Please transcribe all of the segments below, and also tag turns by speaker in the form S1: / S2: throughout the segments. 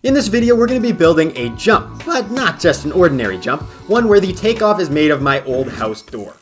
S1: In this video, we're going to be building a jump, but not just an ordinary jump, one where the takeoff is made of my old house door.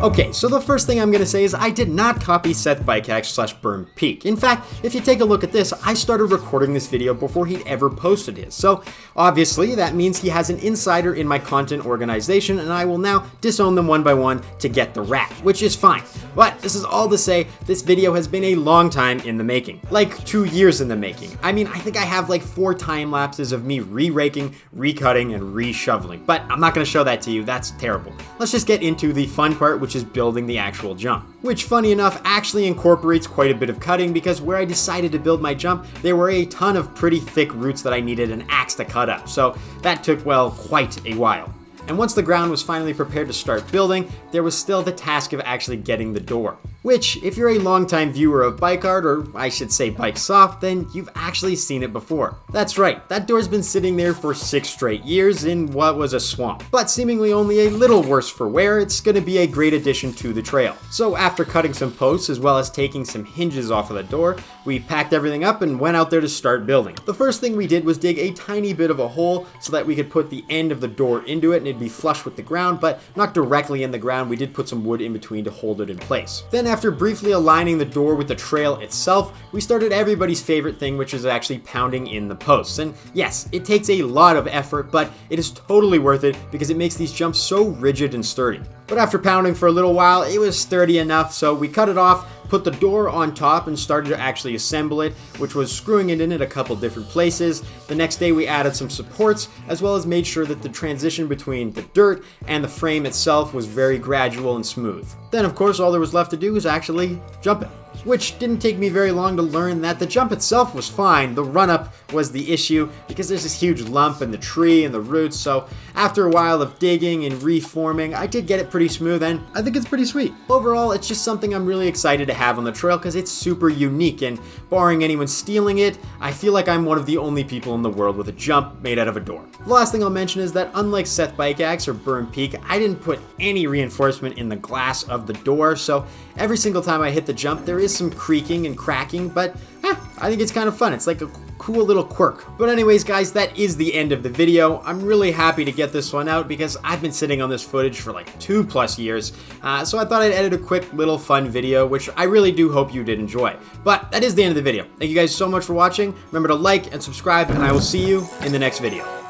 S1: Okay, so the first thing I'm going to say is I did not copy Seth Bikehack / Berm Peak. In fact, if you take a look at this, I started recording this video before he'd ever posted his. So obviously that means he has an insider in my content organization, and I will now disown them one by one to get the rat, which is fine. But this is all to say, this video has been a long time in the making. Like 2 years in the making. I mean, I think I have like 4 time lapses of me re-raking, re-cutting, and re-shoveling. But I'm not going to show that to you, that's terrible. Let's just get into the fun part, which is building the actual jump. Which, funny enough, actually incorporates quite a bit of cutting, because where I decided to build my jump, there were a ton of pretty thick roots that I needed an axe to cut up. So that took, well, quite a while. And once the ground was finally prepared to start building, there was still the task of actually getting the door. Which, if you're a longtime viewer of Bike Art, or I should say Bike Soft, then you've actually seen it before. That's right, that door's been sitting there for 6 straight years in what was a swamp. But seemingly only a little worse for wear, it's gonna be a great addition to the trail. So after cutting some posts as well as taking some hinges off of the door, we packed everything up and went out there to start building. The first thing we did was dig a tiny bit of a hole so that we could put the end of the door into it and it'd be flush with the ground, but not directly in the ground. We did put some wood in between to hold it in place. Then after briefly aligning the door with the trail itself, we started everybody's favorite thing, which is actually pounding in the posts. And yes, it takes a lot of effort, but it is totally worth it because it makes these jumps so rigid and sturdy. But after pounding for a little while, it was sturdy enough, so we cut it off, put the door on top, and started to actually assemble it, which was screwing it in at a couple different places. The next day we added some supports, as well as made sure that the transition between the dirt and the frame itself was very gradual and smooth. Then of course all there was left to do was actually jump it. Which didn't take me very long to learn that the jump itself was fine, the run-up was the issue because there's this huge lump in the tree and the roots, so after a while of digging and reforming, I did get it pretty smooth and I think it's pretty sweet. Overall, it's just something I'm really excited to have on the trail because it's super unique, and barring anyone stealing it, I feel like I'm one of the only people in the world with a jump made out of a door. The last thing I'll mention is that unlike Seth Bikehack or Berm Peak, I didn't put any reinforcement in the glass of the door, so every single time I hit the jump, there is some creaking and cracking, but I think it's kind of fun. It's like a cool little quirk. But anyways, guys, that is the end of the video. I'm really happy to get this one out because I've been sitting on this footage for like 2+ years, so I thought I'd edit a quick little fun video, which I really do hope you did enjoy. But that is the end of the video. Thank you guys so much for watching. Remember to like and subscribe, and I will see you in the next video.